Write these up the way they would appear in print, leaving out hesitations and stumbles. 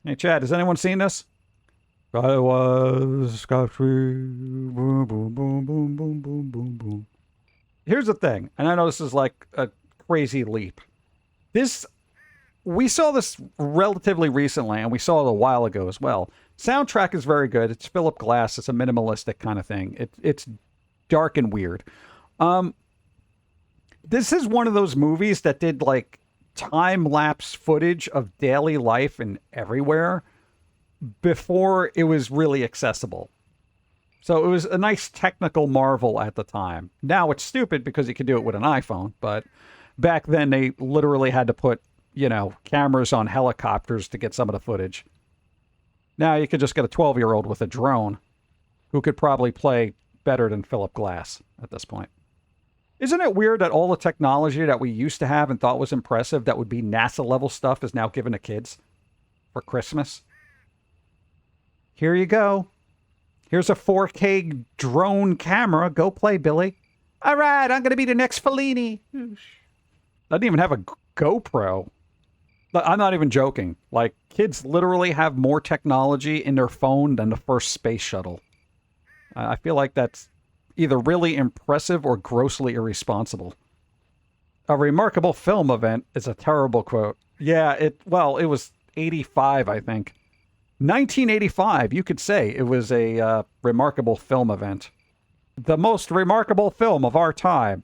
Hey, Chad, has anyone seen this? I was scot-free. Boom, boom, boom, boom, boom, boom, boom, boom. Here's the thing, and I know this is like a crazy leap. We saw this relatively recently, and we saw it a while ago as well. Soundtrack is very good. It's Philip Glass. It's a minimalistic kind of thing. It's dark and weird. This is one of those movies that did like time-lapse footage of daily life and everywhere before it was really accessible. So it was a nice technical marvel at the time. Now it's stupid because you can do it with an iPhone, but back then they literally had to put, cameras on helicopters to get some of the footage. Now you could just get a 12-year-old with a drone who could probably play better than Philip Glass at this point. Isn't it weird that all the technology that we used to have and thought was impressive that would be NASA-level stuff is now given to kids for Christmas? Here you go. Here's a 4K drone camera. Go play, Billy. All right, I'm going to be the next Fellini. Doesn't even have a GoPro. I'm not even joking. Like, kids literally have more technology in their phone than the first space shuttle. I feel like that's either really impressive or grossly irresponsible. A remarkable film event is a terrible quote. Yeah, it was 85, I think. 1985, you could say it was a remarkable film event. The most remarkable film of our time.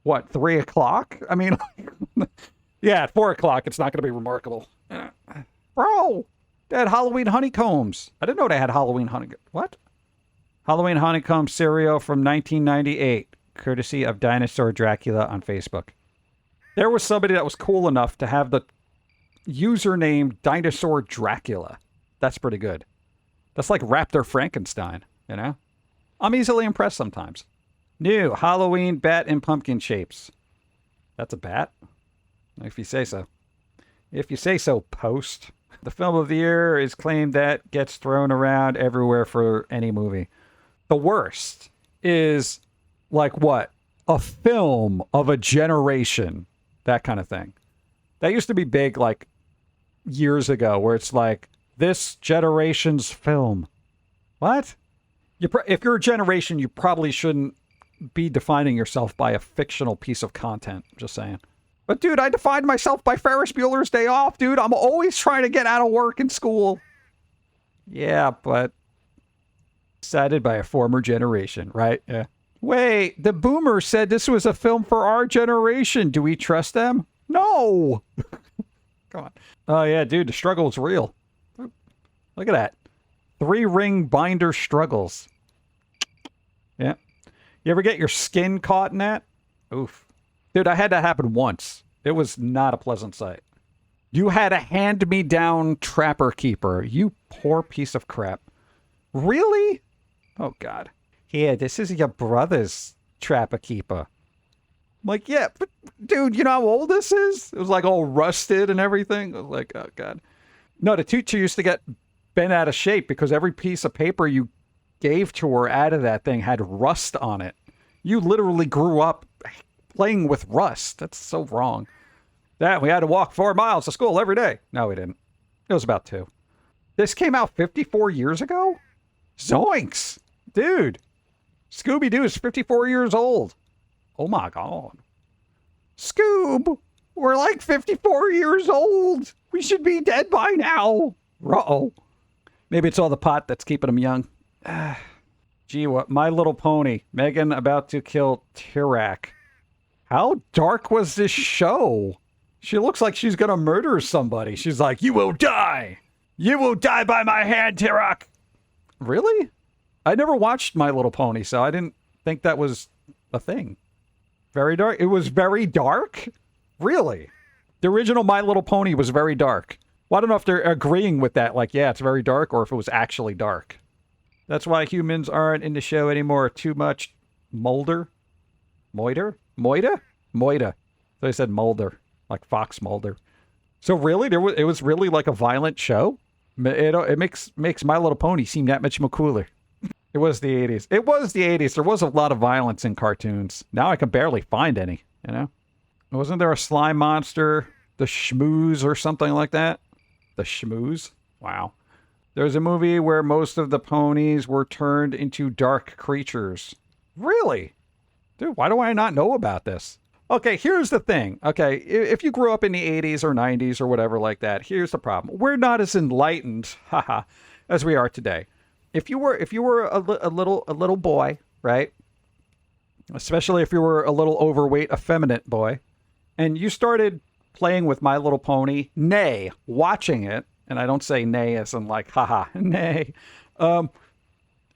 What, 3 o'clock? I mean, yeah, at 4 o'clock, it's not going to be remarkable. Bro, they had Halloween honeycombs. I didn't know they had Halloween honeycombs. What? Halloween honeycomb cereal from 1998, courtesy of Dinosaur Dracula on Facebook. There was somebody that was cool enough to have the username Dinosaur Dracula. That's pretty good. That's like Raptor Frankenstein, I'm easily impressed sometimes. New Halloween bat in pumpkin shapes. That's a bat? If you say so. If you say so, Post. The film of the year is claimed that gets thrown around everywhere for any movie. The worst is like what? A film of a generation. That kind of thing. That used to be big like years ago where it's like this generation's film. What? If you're a generation, you probably shouldn't be defining yourself by a fictional piece of content. Just saying. But dude, I defined myself by Ferris Bueller's Day Off, dude. I'm always trying to get out of work and school. Yeah, but decided by a former generation, right? Yeah. Wait, the boomers said this was a film for our generation. Do we trust them? No. Come on. Oh yeah, dude, the struggle is real. Look at that. 3-ring binder struggles. Yeah. You ever get your skin caught in that? Oof. Dude, I had that happen once. It was not a pleasant sight. You had a hand-me-down trapper keeper. You poor piece of crap. Really? Oh, God. Here, this is your brother's trapper keeper. I'm like, yeah, but dude, you know how old this is? It was like all rusted and everything. I was like, oh, God. No, the teacher used to get bent out of shape because every piece of paper you gave to her out of that thing had rust on it. You literally grew up playing with rust. That's so wrong. That we had to walk 4 miles to school every day. No, we didn't. It was about 2. This came out 54 years ago? Zoinks! Dude. Scooby-Doo is 54 years old. Oh my God. Scoob! We're like 54 years old. We should be dead by now. Uh-oh. Maybe it's all the pot that's keeping them young. Gee, what? My Little Pony. Megan about to kill Tirak. How dark was this show? She looks like she's gonna murder somebody. She's like, you will die. You will die by my hand, Tirak. Really? I never watched My Little Pony, so I didn't think that was a thing. Very dark? It was very dark? Really? The original My Little Pony was very dark. Well, I don't know if they're agreeing with that, like, yeah, it's very dark, or if it was actually dark. That's why humans aren't in the show anymore. Too much Mulder? Moida? Moida? Moida. So I said Mulder, like Fox Mulder. So really, it was really like a violent show? It makes My Little Pony seem that much more cooler. It was the 80s. It was the 80s. There was a lot of violence in cartoons. Now I can barely find any, Wasn't there a slime monster, the Schmooze or something like that? The schmooze? Wow. There's a movie where most of the ponies were turned into dark creatures. Really? Dude, why do I not know about this? Okay, here's the thing. Okay, if you grew up in the 80s or 90s or whatever like that, here's the problem. We're not as enlightened, haha, as we are today. If you were a little boy, right? Especially if you were a little overweight, effeminate boy, and you started playing with My Little Pony, nay, watching it, and I don't say nay as in like, haha, nay.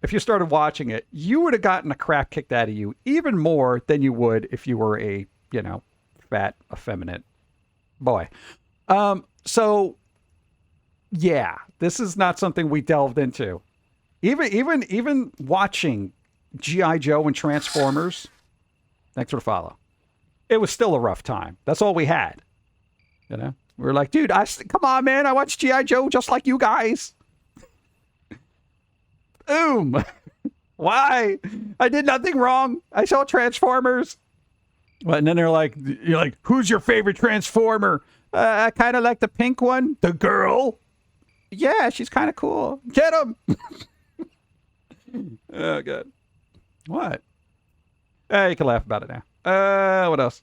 If you started watching it, you would have gotten the crap kicked out of you even more than you would if you were a, fat, effeminate boy. So, yeah, this is not something we delved into. Even watching G.I. Joe and Transformers, thanks for the follow. It was still a rough time. That's all we had. We were like, dude, come on, man. I watched G.I. Joe just like you guys. Boom. Why? I did nothing wrong. I saw Transformers. Well, and then you're like, who's your favorite Transformer? I kind of like the pink one. The girl. Yeah, she's kind of cool. Get him. Oh, God. What? You can laugh about it now. What else?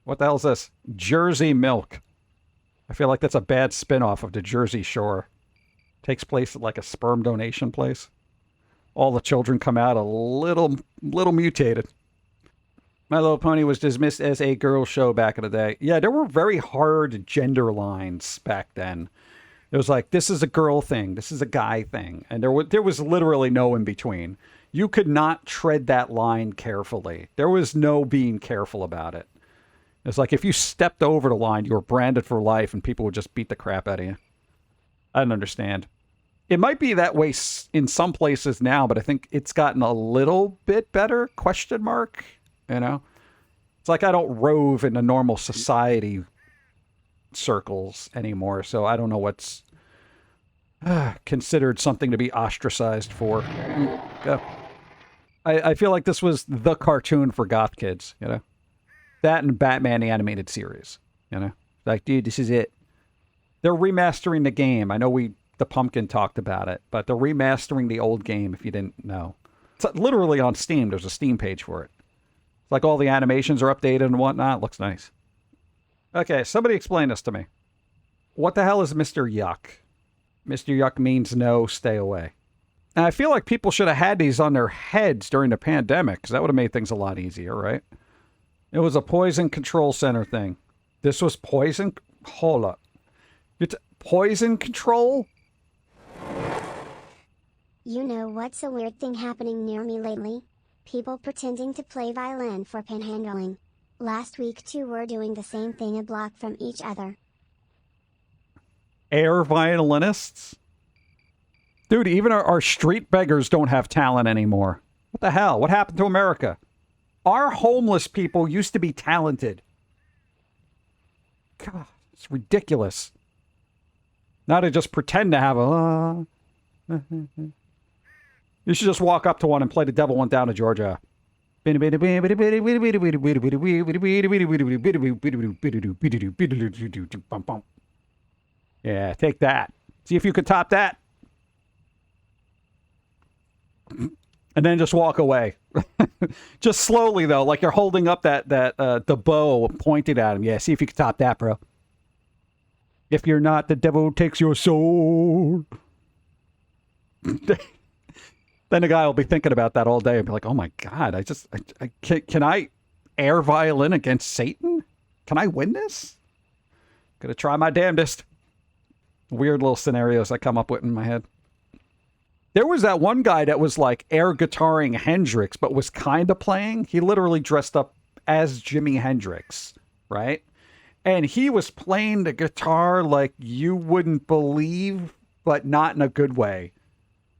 What the hell is this? Jersey Milk. I feel like that's a bad spin-off of the Jersey Shore. Takes place at like a sperm donation place. All the children come out a little mutated. My Little Pony was dismissed as a girl show back in the day. Yeah, there were very hard gender lines back then. It was like, this is a girl thing. This is a guy thing. And there was literally no in between. You could not tread that line carefully. There was no being careful about it. It's like if you stepped over the line, you were branded for life and people would just beat the crap out of you. I don't understand. It might be that way in some places now, but I think it's gotten a little bit better, ? It's like I don't rove in the normal society circles anymore, so I don't know what's considered something to be ostracized for. Yeah. I feel like this was the cartoon for goth kids, That and Batman the Animated Series, Like, dude, this is it. They're remastering the game. I know the Pumpkin talked about it, but they're remastering the old game if you didn't know. It's literally on Steam. There's a Steam page for it. It's like all the animations are updated and whatnot. It looks nice. Okay, somebody explain this to me. What the hell is Mr. Yuck? Mr. Yuck means no, stay away. And I feel like people should have had these on their heads during the pandemic, because that would have made things a lot easier, right? It was a poison control center thing. This was poison? Hold up. It's poison control? You know what's a weird thing happening near me lately? People pretending to play violin for panhandling. Last week 2 were doing the same thing a block from each other. Air violinists? Dude, even our street beggars don't have talent anymore. What the hell? What happened to America? Our homeless people used to be talented. God, it's ridiculous. Now to just pretend to have a... You should just walk up to one and play The Devil Went Down to Georgia. Yeah, take that. See if you could top that. And then just walk away. Just slowly, though, like you're holding up the bow pointed at him. Yeah, see if you can top that, bro. If you're not, the devil takes your soul. Then the guy will be thinking about that all day and be like, oh my God, can I air violin against Satan? Can I win this? Gonna try my damnedest. Weird little scenarios I come up with in my head. There was that one guy that was like air guitaring Hendrix, but was kind of playing. He literally dressed up as Jimi Hendrix, right? And he was playing the guitar like you wouldn't believe, but not in a good way.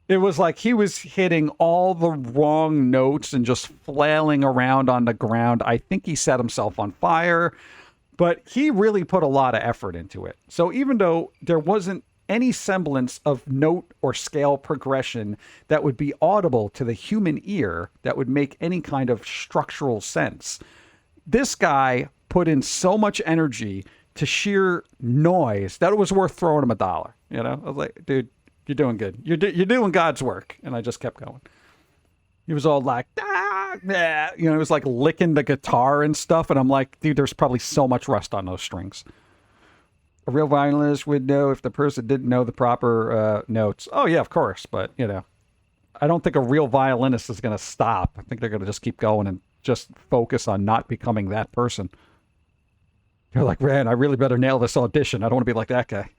It was like he was hitting all the wrong notes and just flailing around on the ground. I think he set himself on fire, but he really put a lot of effort into it. So even though there wasn't any semblance of note or scale progression that would be audible to the human ear, that would make any kind of structural sense, this guy put in so much energy to sheer noise that it was worth throwing him $1. You know, I was like, dude, you're doing good. You're doing God's work. And I just kept going. He was all like, yeah. You know, it was like licking the guitar and stuff. And I'm like, dude, there's probably so much rust on those strings. A real violinist would know if the person didn't know the proper notes. Oh, yeah, of course. But, you know, I don't think a real violinist is going to stop. I think they're going to just keep going and just focus on not becoming that person. They're like, man, I really better nail this audition. I don't want to be like that guy.